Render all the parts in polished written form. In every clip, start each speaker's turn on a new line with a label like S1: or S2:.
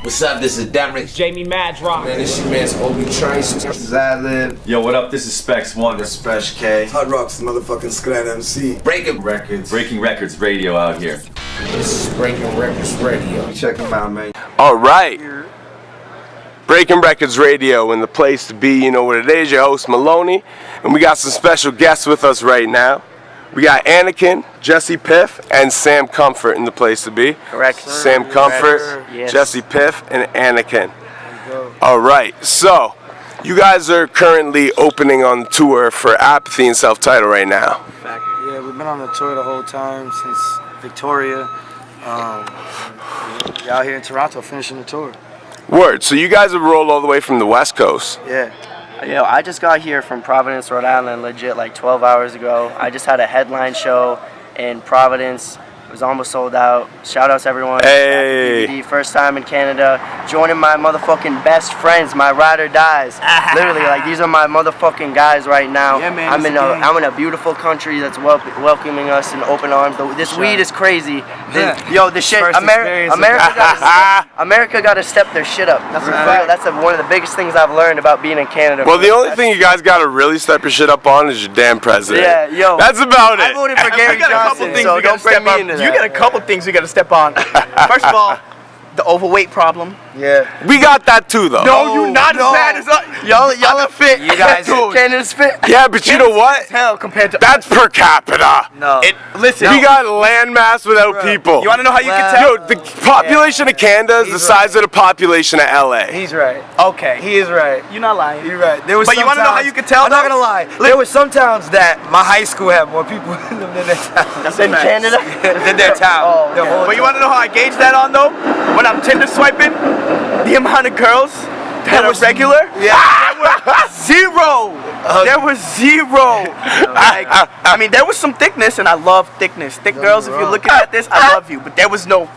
S1: What's up? This is Derek.
S2: Jamie Madrock.
S3: Man, this your man's Obi Trice.
S4: This is Ad-Lib.
S5: Yo, what up? This is Spesh One.
S4: This is Spesh K.
S3: Hot Rocks, motherfucking Skot MC.
S1: Breaking
S4: Records.
S5: Breaking Records Radio out here.
S3: This is Breaking Records Radio.
S4: Check them out, man.
S6: All right. Breaking Records Radio, and the place to be, you know what it is, your host Maloney. And we got some special guests with us right now. We got Anikan, Jessy, Piff, and Sam Comfort in the place to be.
S7: Correct.
S6: Sam Comfort,
S7: yes.
S6: Jessy, Piff, and Anikan. All right, so you guys are currently opening on tour for Apathy and Self-Titled right now.
S8: Yeah, we've been on the tour the whole time since Victoria. We're out here in Toronto finishing the tour.
S6: Word, so you guys have rolled all the way from the West Coast.
S8: Yeah.
S7: Yo, I just got here from Providence, Rhode Island, legit like 12 hours ago. I just had a headline show in Providence. It was almost sold out. Shout out to everyone.
S6: Hey.
S7: DVD, first time in Canada. Joining my motherfucking best friends, my ride or dies. Literally, like these are my motherfucking guys right now.
S8: Yeah, man,
S7: I'm in a beautiful country that's welcoming us in open arms. This weed is crazy. Yo, the shit. America got to step their shit up. That's one of the biggest things I've learned about being in Canada.
S6: Well, the only thing you guys got to really step your shit up on is your damn president.
S7: Yeah, yo.
S6: That's about it.
S7: I voted for Gary Johnson, so don't bring me into that.
S9: You got a couple things we got to step on. First of all, the overweight problem.
S8: Yeah.
S6: We got that too, though.
S9: No, you're not as bad as us.
S7: Y'all are fit.
S8: You guys
S7: Canada's fit.
S6: Yeah, but you know what?
S9: Hell, compared to
S6: That's per capita.
S8: No.
S9: Listen,
S6: We got land mass without people.
S9: you want to know how you can tell?
S6: Yo, the population of Canada is the size of the population of LA.
S8: He's right.
S9: Okay,
S8: He is right.
S9: you're not lying.
S8: You're right. There was
S9: But you want to know how you can tell?
S8: I'm not gonna lie. There were some towns that my high school had more people in them than their town.
S9: That's
S7: In Canada?
S8: Than their town. Their whole
S9: But you want to know how I gauge that on though? When I'm Tinder swiping, the amount of girls that are regular, zero. There was zero. Like, I mean, there was some thickness, and I love thickness. Thick girls, if you're looking at this, I love you. But there was no.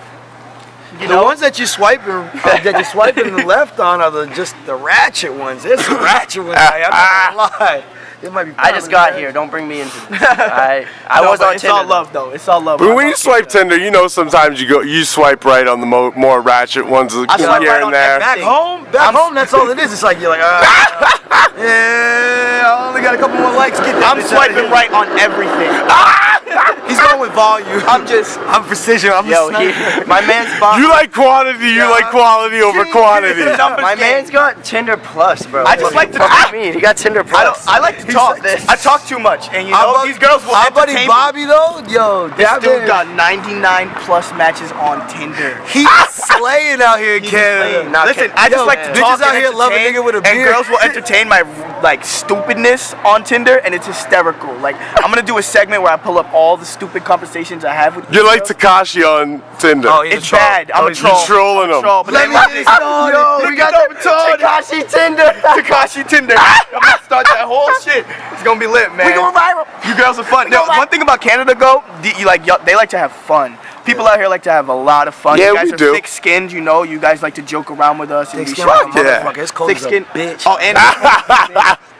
S8: The ones that you're swiping the left on are just the ratchet ones. There's some ratchet ones. I'm not gonna lie. It might be.
S7: I just got here. Don't bring me into this. I was on
S9: It's
S7: Tinder.
S9: all love, though. It's all love.
S6: But when you swipe Tinder, you know sometimes you swipe right on the more ratchet ones here
S9: swipe right on
S6: and there.
S8: Back home, that's all it is. It's like you're like, yeah, I only got a couple more likes. Get that.
S9: I'm swiping right on everything.
S8: He's going with volume. I'm precision.
S7: My man's bought.
S6: You like quantity, you like quality over quantity.
S7: My man's got Tinder Plus, bro.
S9: I just like to
S7: talk. He got Tinder Plus.
S9: I like to talk. I talk too much, and you know these girls will
S8: Our buddy
S9: entertain
S8: Bobby though, yo,
S9: This dude got 99 plus matches on Tinder.
S8: He's slaying out here in Canada.
S9: Listen, I just like to talk
S8: bitches out
S9: and
S8: here love a
S9: entertain,
S8: nigga with a
S9: and
S8: beard.
S9: girls will entertain my stupidness on Tinder, and it's hysterical. Like I'm gonna do a segment where I pull up all the stupid conversations I have with.
S6: You're like Takashi on Tinder.
S8: Oh, he's
S9: It's bad. I'm a troll.
S6: You're trolling them.
S9: But
S8: Let me get it started.
S9: Yo, we got
S7: Takashi Tinder.
S9: Takashi Tinder. I'm gonna start that whole shit. It's gonna be lit, man.
S7: We going viral.
S9: You girls are fun. No, one thing about Canada, they like to have fun. People out here like to have a lot of fun.
S6: Yeah,
S9: you guys
S6: we
S9: are
S6: do.
S9: thick-skinned, you know. You guys like to joke around with us. And be
S8: Thick-skinned
S9: shy.
S8: like a motherfucker. It's cold as a
S9: Thick-skinned.
S8: bitch.
S9: Oh, and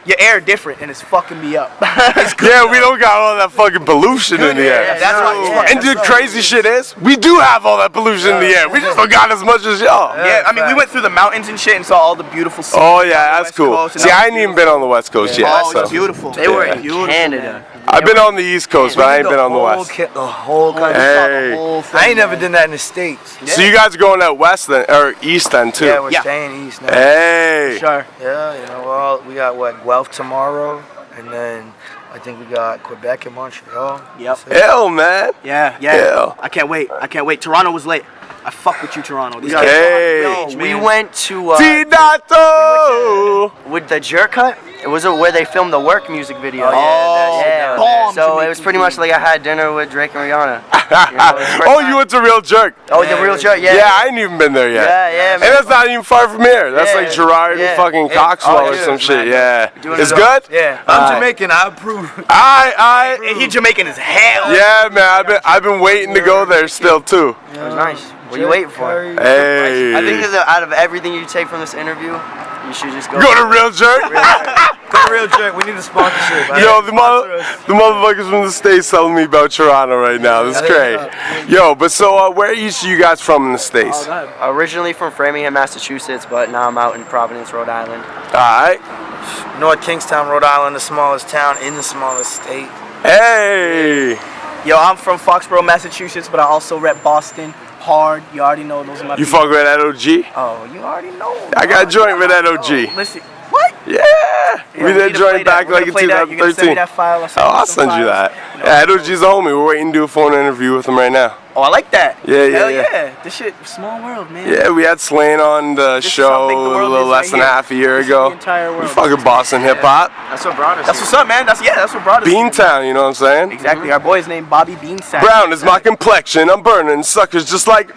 S9: your air different, and it's fucking me up.
S6: Yeah, we don't got all that fucking pollution in the air.
S8: That's why.
S6: And the crazy shit is, we do have all that pollution in the air. We just don't got as much as y'all.
S9: Yeah, I mean, we went through the mountains and shit and saw all the beautiful scenes.
S6: Oh yeah, that's
S9: West
S6: cool.
S9: Coast, and
S6: See,
S9: that
S6: I
S9: was
S6: ain't even been on the West Coast yet.
S9: Oh,
S6: So.
S9: it's beautiful.
S7: They were in
S9: Beautiful,
S7: Canada.
S6: I've been on the East Coast, but I ain't been on the West.
S8: The whole country.
S6: Hey.
S8: I ain't never done that in the States.
S6: So you guys are going out west then, or east then too?
S8: Yeah, we're staying east now.
S6: Hey.
S9: Sure.
S8: Yeah, you know, well, we got Guelph tomorrow, and then I think we got Quebec and Montreal.
S9: Yep.
S6: Hell, man.
S9: Yeah.
S6: Yeah.
S9: I can't wait. Toronto was late. I fuck with you, Toronto. These
S6: Hey.
S9: kids
S7: We went to
S6: Tinato.
S7: with the Jerk Hut. It was where they filmed the Work music video.
S9: yeah. Bomb
S7: So
S9: to
S7: it
S9: me.
S7: was pretty much like I had dinner with Drake and Rihanna.
S6: Oh, you went to Real Jerk.
S7: Oh, the Real Jerk, yeah.
S6: Yeah, I ain't even been there yet.
S7: Yeah,
S6: And
S7: man.
S6: that's not even far from here. That's
S7: Yeah,
S6: like Gerard and
S7: yeah.
S6: fucking
S7: Yeah.
S6: Coxwell
S7: Oh,
S6: or
S7: dude,
S6: some shit.
S7: man.
S6: Yeah.
S7: Doing
S6: It's
S7: it
S6: good?
S8: Yeah, I'm Jamaican. I approve.
S6: I.
S9: He Jamaican as hell.
S6: Yeah, man. I've been waiting to go there still too.
S7: It was nice. What are you waiting for?
S6: Hey.
S7: I think that out of everything you take from this interview, you should just go.
S6: Go to Real Jerk.
S8: Go real jerk. We need a sponsorship.
S6: Yo, the motherfuckers from the States telling me about Toronto right now. That's great. Yo, but so where are each of you guys from in the States?
S7: Originally from Framingham, Massachusetts, but now I'm out in Providence, Rhode Island.
S6: Alright.
S8: North Kingstown, Rhode Island, the smallest town in the smallest state.
S6: Hey!
S9: Yo, I'm from Foxborough, Massachusetts, but I also rep Boston hard. You already know those are my
S6: You
S9: people.
S6: fuck with that OG?
S9: Oh, you already know.
S6: I got a joint with that OG.
S9: Listen, what?
S6: Yeah!
S9: Yeah,
S6: We did a joint back like in
S9: You gonna send me
S6: 2013.
S9: that file?
S6: I'll send you that. Yeah, that OG's a homie. We're waiting to do a phone interview with him right now.
S9: Oh, I like that.
S6: Yeah,
S9: Hell
S6: yeah.
S9: yeah. This shit, small world, man.
S6: Yeah, we had Slain on the
S9: This is
S6: show
S9: how big the
S6: a
S9: world
S6: little
S9: is
S6: less
S9: right
S6: than
S9: here.
S6: half a year
S9: This is
S6: ago.
S9: the entire world.
S6: We fucking Boston hip hop.
S7: That's what brought us.
S9: That's what's up, man. That's what brought us.
S6: Beantown, you know what I'm saying?
S9: Exactly. Our boy's named Bobby Beansack.
S6: Brown is my complexion. I'm burning suckers just like.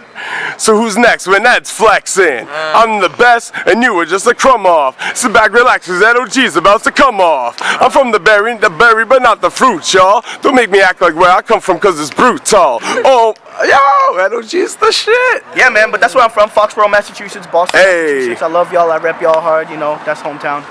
S6: So who's next when that's flexing? I'm the best, and you were just a crumb off. Sit back, relax, cause that OG's about to come off. I'm from the berry, but not the fruit, y'all. Don't make me act like where I come from, cause it's brutal. Oh, yo, that OG's the shit.
S9: Yeah, man. But that's where I'm from. Foxborough, Massachusetts. Boston,
S6: Hey.
S9: Massachusetts. I love y'all. I rep y'all hard. You know, that's hometown.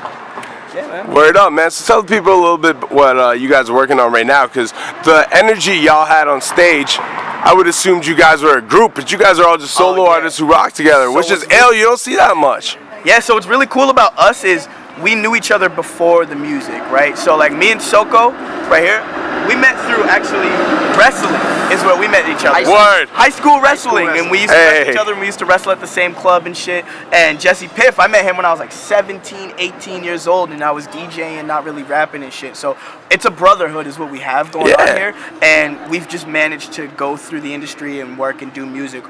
S9: Yeah, man.
S6: Word up, man. So tell the people a little bit what you guys are working on right now, because the energy y'all had on stage, I would assume you guys were a group, but you guys are all just solo artists who rock together, which is ill. You don't see that much.
S9: Yeah, so what's really cool about us is we knew each other before the music, right? So like me and Soko, right here, we met through actually wrestling is where we met each other.
S6: Word.
S9: High school wrestling, and we used to wrestle
S6: Hey.
S9: each other, and we used to wrestle at the same club and shit. And Jesse Piff, I met him when I was like 17, 18 years old, and I was DJing, not really rapping and shit. So it's a brotherhood is what we have going on here, and we've just managed to go through the industry and work and do music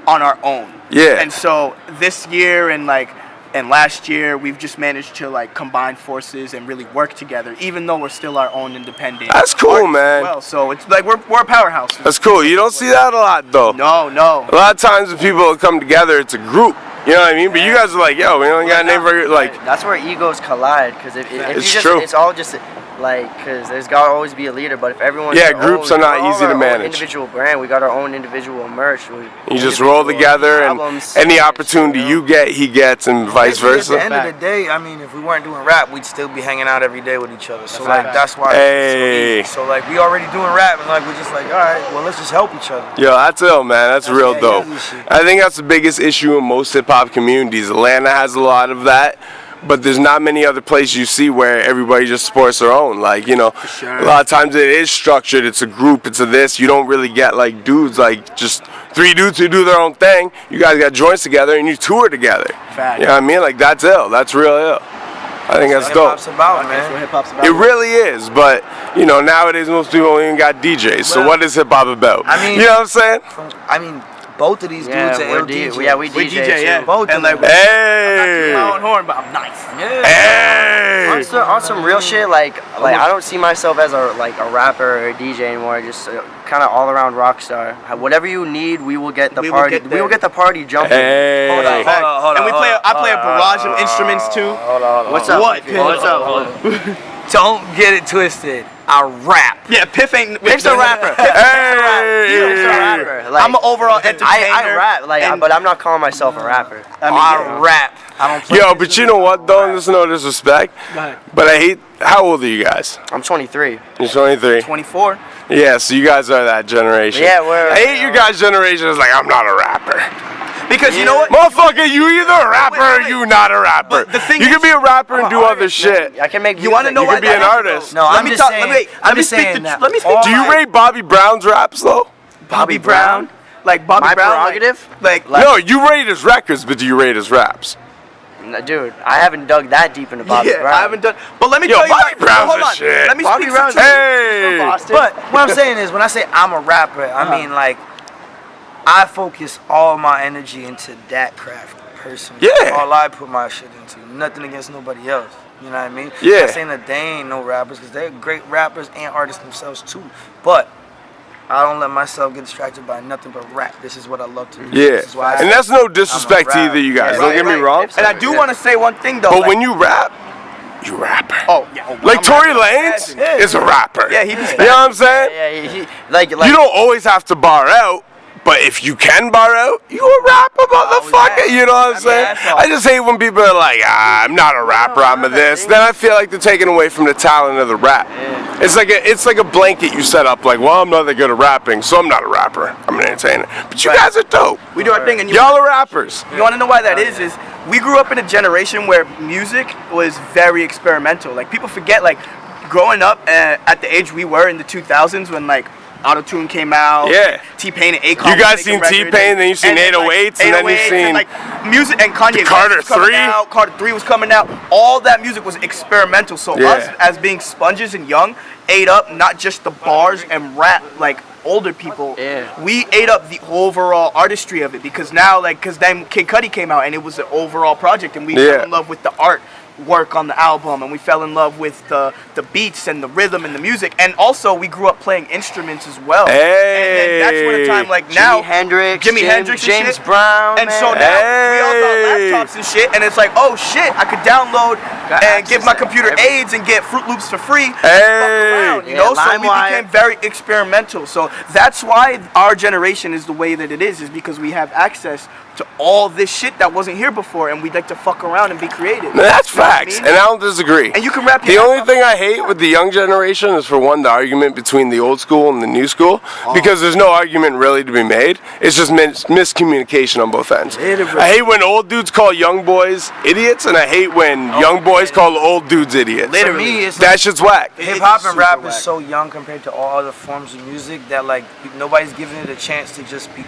S9: on our own.
S6: Yeah.
S9: And so this year and last year, we've just managed to like combine forces and really work together, even though we're still our own independent.
S6: That's cool,
S9: artists
S6: man.
S9: as well, so it's like we're a powerhouse.
S6: That's cool. You don't see that a lot, though.
S9: No.
S6: A lot of times when people come together, it's a group. You know what I mean? But you guys are like, yo, we only got a name for like.
S7: That's where egos collide, because if you
S6: It's
S7: just,
S6: true.
S7: it's all just like, because there's got to always be a leader, but if everyone's
S6: Yeah,
S7: their
S6: groups
S7: own,
S6: are not
S7: we're all
S6: easy to
S7: our own
S6: manage.
S7: Individual brand, we got our own individual merch.
S6: You just roll together, and
S7: albums,
S6: any opportunity you get, he gets, and vice
S8: At the
S6: versa.
S8: end of the day, I mean, if we weren't doing rap, we'd still be hanging out every day with each other. So like, that's why
S6: Hey.
S8: it's so easy. So like, we already doing rap, and like, we're just like, all right, well, let's just help each other.
S6: Yo, that's ill, man. That's real
S8: yeah,
S6: dope.
S8: easy shit.
S6: I think that's the biggest issue in most hip hop communities. Atlanta has a lot of that, but there's not many other places you see where everybody just supports their own. Like, you know, a lot of times it is structured. It's a group. It's a this. You don't really get like dudes, like just 3 dudes who do their own thing. You guys got joints together and you tour together.
S9: Fact.
S6: You know what I mean? Like, that's ill. That's real ill. I think that's dope.
S8: Hip-hop's about,
S9: That's what
S8: man.
S9: hip hop's about.
S6: It really is, but you know, nowadays most people don't even got DJs. So
S8: Well,
S6: what is hip hop about?
S8: I mean-
S6: you know what I'm saying?
S8: I mean, both of these dudes are ill DJs.
S7: we
S9: we
S7: DJ,
S9: DJ, yeah.
S8: Both
S9: And
S8: of
S9: like,
S8: them.
S6: Hey,
S9: my own horn, but I'm nice.
S6: hey.
S7: On some real shit, like I don't see myself as a rapper or a DJ anymore. Just kind of all around rock star. Whatever you need, we will get the
S9: We will
S7: party.
S9: get
S7: We
S9: there.
S7: will get the party jumping.
S6: Hey.
S8: Hold on, hold on,
S9: And we
S8: hold
S9: play.
S8: on,
S9: I play a barrage of instruments too.
S7: What's up?
S9: What?
S7: What's up?
S8: Don't get it twisted. I rap.
S9: Yeah, Piff ain't.
S7: Piff's a rapper.
S6: Hey.
S7: Piff's a rapper. Like,
S9: I'm an overall entertainer.
S7: I rap,
S9: and-
S7: but I'm not calling myself a rapper.
S8: I rap. I don't play.
S6: Yo, but you know what though? There's no disrespect, but I hate. How old are you guys?
S7: I'm 23.
S6: You're 23.
S9: 24.
S6: Yeah, so you guys are that generation.
S7: Yeah, we're.
S6: I hate your guys' generation. Is like, I'm not a rapper.
S9: Because you know what?
S6: Motherfucker, you either a rapper or you not a rapper.
S9: But the thing
S6: you
S9: is,
S6: can be a rapper and
S7: I'm
S6: do
S7: an
S6: other
S7: artist,
S6: shit.
S7: man. I can make.
S9: You want to know
S6: You
S9: why
S6: can be
S9: that
S6: an
S9: is,
S6: artist.
S9: though?
S8: No,
S9: Let
S8: I'm
S9: me
S8: just
S9: talk.
S8: saying.
S9: Let
S8: I'm
S9: me
S8: just
S9: speak
S8: saying
S9: to.
S8: that
S9: Let me speak
S8: all
S9: to
S6: Do you rate Bobby Brown's raps though?
S9: Bobby Brown? Like Bobby
S7: My
S9: Brown?
S7: prerogative?
S9: Like
S6: No, you rate his records, but do you rate his raps?
S7: Dude, I haven't dug that deep into Bobby
S9: yeah,
S7: Brown.
S9: I haven't done. But let me
S6: Yo,
S9: tell you.
S6: Bobby
S9: what-
S6: Brown's
S9: hold
S6: a
S9: on.
S6: shit.
S9: Let me
S7: Bobby
S9: speak
S7: Brown's
S9: to.
S6: Hey.
S7: Boston.
S8: But what I'm saying is, when I say I'm a rapper, I mean like I focus all my energy into that craft personally.
S6: Yeah.
S8: All I put my shit into. Nothing against nobody else. You know what I mean?
S6: Yeah.
S8: I'm not saying that they ain't no rappers, because they're great rappers and artists themselves too. But I don't let myself get distracted by nothing but rap. This is what I love to do.
S6: Yeah,
S8: This is why
S6: and that's no disrespect to
S8: I'm a
S6: either you guys.
S8: rapper.
S6: Don't get me
S9: Right.
S6: wrong.
S9: And I do want to say one thing though.
S6: But
S9: like,
S6: when you rap, you rapper.
S9: oh yeah,
S6: Like
S9: I'm
S6: Tory
S9: rapping.
S6: Lanez
S9: Yeah.
S6: is a rapper.
S9: Yeah, he be
S6: You know what I'm saying?
S7: Yeah, like
S6: You don't always have to bar out, But if you can bar out, you a rapper, motherfucker. You know what I'm saying? I just hate when people are like, I'm not a rapper, I'm a this. Then I feel like they're taking away from the talent of the rap. It's like a blanket you set up. Like, well, I'm not that good at rapping, so I'm not a rapper. I'm an entertainer. But you guys are dope.
S9: We do our thing, and
S6: y'all are rappers.
S9: You want to know why that is? Is we grew up in a generation where music was very experimental. Like people forget, like growing up at the age we were in the 2000s when like Auto-Tune came out.
S6: Yeah.
S9: T-Pain and Akon.
S6: You guys seen T-Pain, then you seen 808s, and then you seen
S9: like music and Kanye
S6: Carter 3.
S9: Carter 3 was coming out. All that music was experimental. So us as being sponges and young ate up not just the bars and rap like older people. We ate up the overall artistry of it because now because then Kid Cudi came out and it was an overall project and we fell in love with the art work on the album and we fell in love with the beats and the rhythm and the music, and also we grew up playing instruments as well. And then that's when a time like now Jimi Hendrix
S7: James
S9: and
S7: Brown,
S9: and so now we all got laptops and shit, and it's like, oh shit, I could download and give my computer AIDS and get Fruit Loops for free. Fuck around, you know. So we became very experimental. So that's why our generation is the way that it is because we have access to all this shit that wasn't here before, and we'd like to fuck around and be creative.
S6: No, that's facts, and I don't disagree.
S9: And you can rap.
S6: The only thing I hate with the young generation is, for one, the argument between the old school and the new school, because there's no argument really to be made. It's just miscommunication on both ends. I hate when old dudes call young boys idiots, and I hate when young boys call old dudes idiots.
S8: For me, it's
S6: that shit's whack.
S8: Hip hop and rap is so young compared to all other forms of music that like nobody's giving it a chance to just be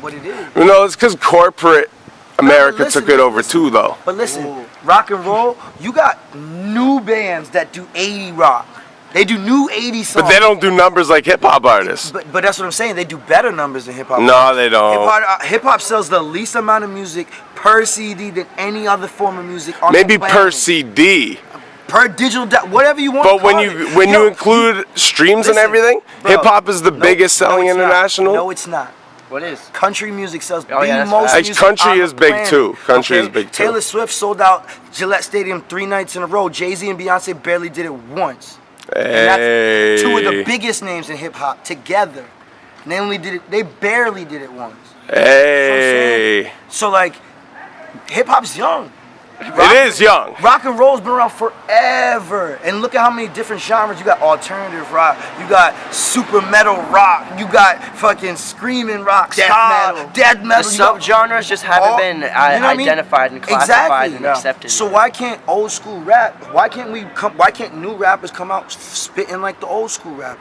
S8: what it is.
S6: You know, it's because corporate America took it over too, though.
S8: But listen, rock and roll, you got new bands that do 80 rock. They do new 80 songs.
S6: But they don't do numbers like hip hop artists.
S8: But that's what I'm saying. They do better numbers than hip hop.
S6: No, they don't.
S8: Hip hop sells the least amount of music per CD than any other form of music on
S6: Maybe
S8: the planet.
S6: per CD.
S8: Per digital, whatever you want.
S6: But when you include streams and everything, hip hop is the biggest selling international.
S8: No, it's not.
S7: What is?
S8: Country music sells the
S7: that's
S8: most
S7: right.
S8: music
S6: Country
S8: on
S6: is
S8: the
S6: big
S8: planet.
S6: too. Country is big too.
S8: Taylor Swift sold out Gillette Stadium 3 nights in a row. Jay-Z and Beyonce barely did it once. And that's two of the biggest names in hip hop together. And they barely did it once.
S6: Hey.
S8: So like, hip hop's young.
S6: It is young.
S8: Rock and roll's been around forever. And look at how many different genres. You got alternative rock, you got super metal rock, you got fucking screaming rock,
S9: death
S8: metal.
S7: The subgenres just haven't been identified and classified and accepted.
S8: So why can't old school rap, why can't new rappers come out spitting like the old school rappers?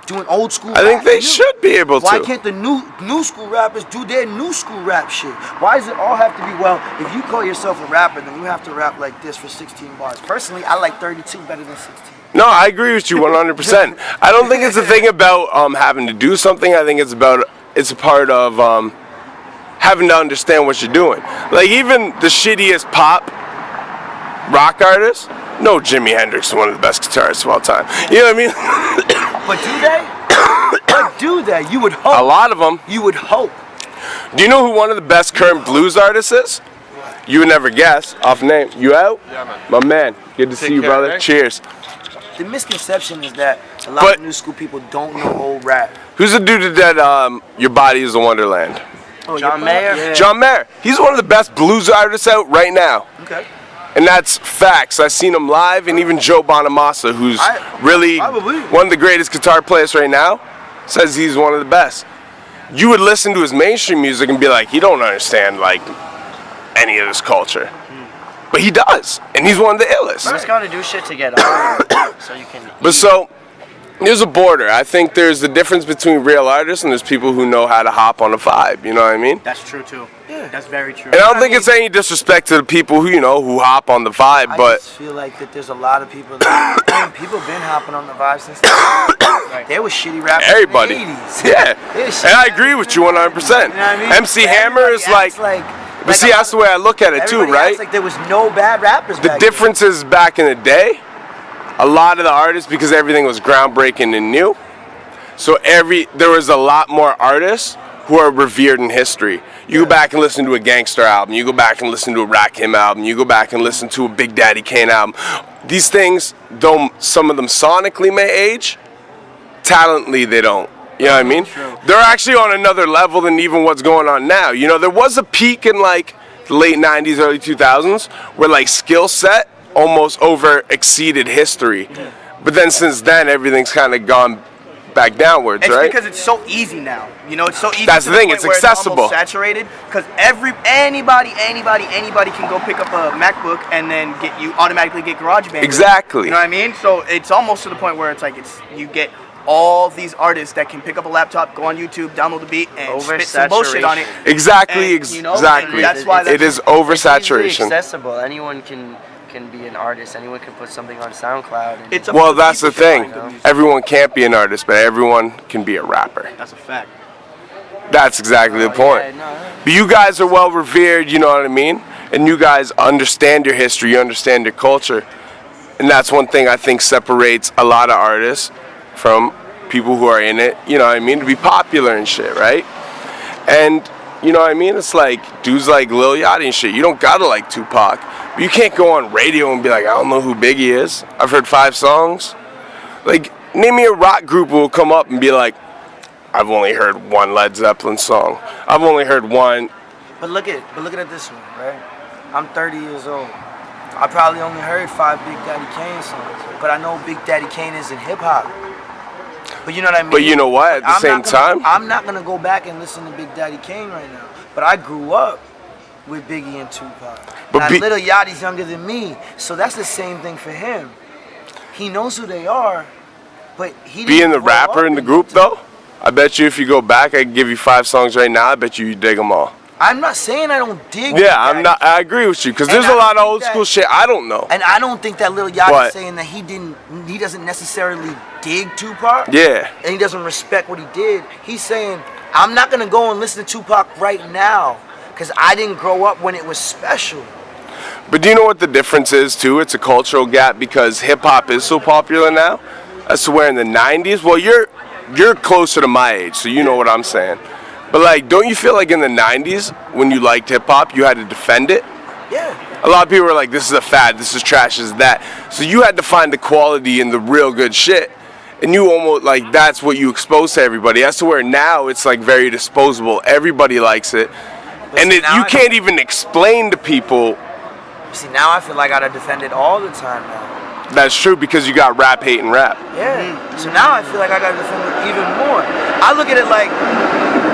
S8: Doing old school rap.
S6: I think they should be able to.
S8: Why can't the new school rappers do their new school rap shit? Why does it all have to be, well, if you call yourself a rapper, then you have to rap like this for 16 bars. Personally, I like 32 better than 16.
S6: No, I agree with you 100%. I don't think it's a thing about having to do something. I think it's a part of having to understand what you're doing. Like even the shittiest pop rock artists, no, Jimi Hendrix is one of the best guitarists of all time. You know what I mean?
S8: But do they? But do they? You would hope.
S6: A lot of them.
S8: You would hope.
S6: Do you know who one of the best current blues artists is? You would never guess. Off name. You out?
S1: Yeah, man.
S6: My man. Good to see you, brother.
S1: Eh?
S6: Cheers.
S8: The misconception is that a lot of new school people don't know old rap.
S6: Who's the dude that Your Body is a Wonderland?
S8: Oh,
S7: John Mayer?
S8: Yeah.
S6: John Mayer. He's one of the best blues artists out right now.
S8: Okay.
S6: And that's facts. I've seen him live, and even Joe Bonamassa, who's really one of the greatest guitar players right now, says he's one of the best. You would listen to his mainstream music and be like, he don't understand like any of this culture. But he does, and he's one of the illest.
S7: You just gotta do shit to get on, so you can.
S6: But so, there's a border. I think there's the difference between real artists and there's people who know how to hop on a vibe. You know what I mean?
S9: That's true too. Yeah, that's very true.
S6: And I don't think it's any disrespect to the people who who hop on the vibe, but
S8: I just feel like that there's a lot of people that people been hopping on the vibe since there was shitty rappers
S6: everybody.
S8: in the 80s.
S6: Yeah, and I agree with you 100%.
S8: You know what I mean?
S6: MC Hammer is but see, that's the way I look at it too, right?
S8: Like there was no bad rappers.
S6: The difference is back in the day, a lot of the artists, because everything was groundbreaking and new, so there was a lot more artists who are revered in history. You go back and listen to a Gangster album, you go back and listen to a Rakim album, you go back and listen to a Big Daddy Kane album. These things, though some of them sonically may age, talently they don't. You know what I mean? They're actually on another level than even what's going on now. You know, there was a peak in like the late 90s, early 2000s where like skill set almost exceeded history. But then since then, everything's kind of gone back downwards,
S9: it's
S6: right?
S9: Because it's so easy now. You know, it's so easy.
S6: That's
S9: to
S6: the thing.
S9: point
S6: It's
S9: where
S6: accessible.
S9: It's almost saturated. Because anybody can go pick up a MacBook and then you automatically get GarageBand.
S6: Exactly.
S9: You know what I mean? So it's almost to the point where it's like you get all these artists that can pick up a laptop, go on YouTube, download the beat, and spit some bullshit on it.
S6: Exactly.
S9: And, you know,
S6: exactly.
S9: and that's why
S6: it is oversaturation.
S7: It's easily accessible. Anyone can be an artist. Anyone can put something on SoundCloud. And
S6: Well, that's the thing. Everyone can't be an artist, but everyone can be a rapper.
S9: That's a fact.
S6: That's exactly the point.
S7: Yeah, no.
S6: But you guys are well revered, you know what I mean? And you guys understand your history, you understand your culture. And that's one thing I think separates a lot of artists from people who are in it, you know what I mean, to be popular and shit, right? And, you know what I mean? It's like dudes like Lil Yachty and shit. You don't gotta like Tupac. But you can't go on radio and be like, I don't know who Biggie is. I've heard 5 songs. Like, name me a rock group who will come up and be like, I've only heard 1 Led Zeppelin song. I've only heard 1.
S8: But look at it this way, right? I'm 30 years old. I probably only heard 5 Big Daddy Kane songs, but I know Big Daddy Kane is in hip hop. But you know what I mean?
S6: But you know what? At the same time,
S8: I'm not gonna go back and listen to Big Daddy Kane right now. But I grew up with Biggie and Tupac.
S6: But
S8: now, Lil Yachty's younger than me, so that's the same thing for him. He knows who they are, but he didn't
S6: being the
S8: grow
S6: rapper
S8: up
S6: in the group, though, I bet you if you go back, I could give you 5 songs right now. I bet you dig them all.
S8: I'm not saying I don't dig.
S6: Yeah, I agree with you because there's a lot of old school shit I don't know.
S8: And I don't think that Lil Yachty's saying that he doesn't necessarily dig Tupac.
S6: Yeah.
S8: And he doesn't respect what he did. He's saying, I'm not gonna go and listen to Tupac right now because I didn't grow up when it was special.
S6: But do you know what the difference is too? It's a cultural gap because hip hop is so popular now. As to where in the 90s, well, you're closer to my age, so you know what I'm saying. But like, don't you feel like in the 90s, when you liked hip hop, you had to defend it?
S8: Yeah.
S6: A lot of people were like, this is a fad, this is trash, this is that. So you had to find the quality in the real good shit. And you almost, like, that's what you expose to everybody. As to where now it's like very disposable. Everybody likes it.
S8: But
S6: And
S8: see,
S6: you can't even explain to people.
S8: See, now I feel like I gotta defend it all the time now.
S6: That's true because you got rap hating rap.
S8: Yeah. So now I feel like I gotta defend it even more. I look at it like,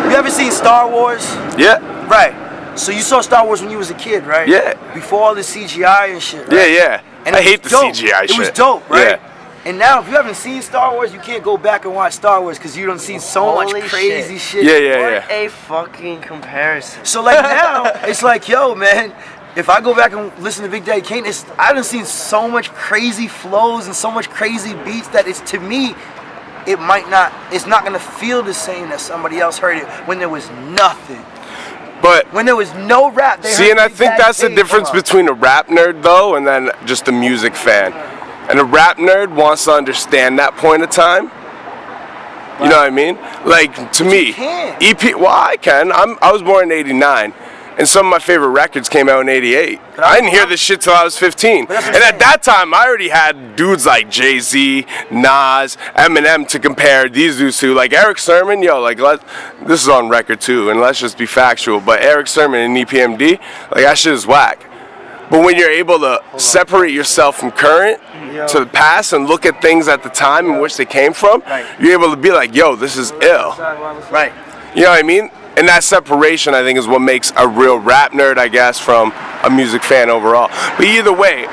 S8: you ever seen Star Wars?
S6: Yeah.
S8: Right. So you saw Star Wars when you was a kid, right?
S6: Yeah.
S8: Before all the CGI and shit, right?
S6: Yeah.
S8: And
S6: I
S8: it was
S6: hate the
S8: dope.
S6: CGI shit.
S8: It was dope, right?
S6: Yeah.
S8: And now, if you haven't seen Star Wars, you can't go back and watch Star Wars because you done seen so much
S7: Holy
S8: crazy shit.
S6: Yeah.
S7: What a fucking comparison.
S8: So like now, it's like, yo, man, if I go back and listen to Big Daddy Kane, I done seen so much crazy flows and so much crazy beats that it's, to me, it's not gonna feel the same as somebody else heard it when there was nothing.
S6: But
S8: when there was no rap, they
S6: see,
S8: heard
S6: and I
S8: Big
S6: think
S8: Daddy
S6: that's the
S8: Kane
S6: difference
S8: come up.
S6: between a rap nerd though and then just a music fan. And a rap nerd wants to understand that point of time. You know what I mean? Like to me, EP. Well, I can. I was born in '89, and some of my favorite records came out in '88. I didn't hear this shit till I was 15. And at that time, I already had dudes like Jay-Z, Nas, Eminem to compare these dudes to. Like Eric Sermon, yo, like this is on record too, and let's just be factual. But Eric Sermon and EPMD, like that shit is whack. But when you're able to separate yourself from current to the past and look at things at the time in which they came from, you're able to be like, yo, this is ill.
S9: Right.
S6: You know what I mean? And that separation, I think, is what makes a real rap nerd, I guess, from a music fan overall. But either way,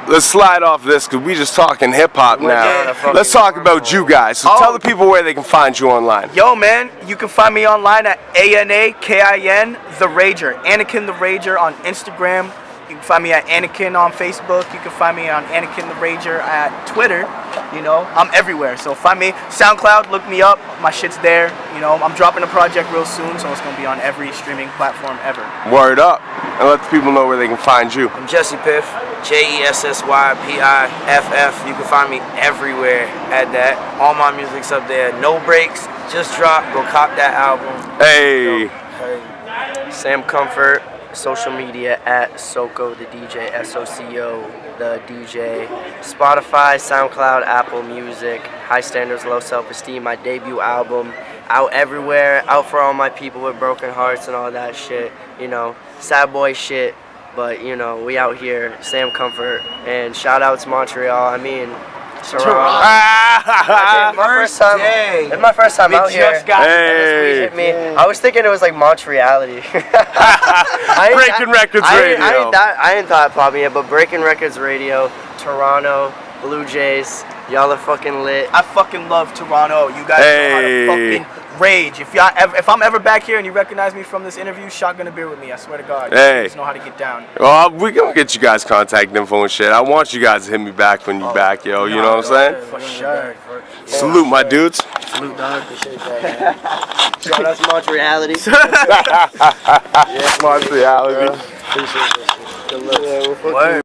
S6: let's slide off this because we just talking hip-hop now. Let's talk about you guys. So tell the people where they can find you online.
S9: Yo, man, you can find me online at ANAKIN The Rager. Anikan The Rager on Instagram. You can find me at Anikan on Facebook. You can find me on Anikan The Rager at Twitter. You know, I'm everywhere. So find me. SoundCloud, look me up. My shit's there. You know, I'm dropping a project real soon, so it's going to be on every streaming platform ever.
S6: Word up. And let the people know where they can find you.
S8: I'm Jessy Piff, JESSYPIFF. You can find me everywhere at that. All my music's up there. No breaks. Just drop. Go cop that album.
S6: Hey.
S7: Sam Comfort. social media at Soko the DJ, SOCO the DJ. Spotify, SoundCloud, Apple Music. High Standards, Low Self-Esteem, my debut album. Out everywhere, out for all my people with broken hearts and all that shit. You know, sad boy shit. But, you know, we out here, Sam Comfort. And shout out to Montreal. I mean, Toronto. It's my first time out here.
S6: Hey.
S7: Hit me. I was thinking it was like Montreality.
S6: Breaking Records Radio.
S7: I didn't thought it popped me yet, but Breaking Records Radio, Toronto, Blue Jays, y'all are fucking lit.
S9: I fucking love Toronto. You guys know how to fucking rage. If I'm ever back here and you recognize me from this interview, shotgun a beer with me. I swear to God.
S6: Hey.
S9: You guys know how to get down.
S6: Well, we gonna get you guys contact info and shit. I want you guys to hit me back when you back, yo. You know what I'm saying?
S9: For sure.
S6: Salute, my dudes.
S7: Salute, dog. Appreciate that, man. Shout out to Montreality.
S6: Montreality.
S7: Appreciate this shit. Good luck.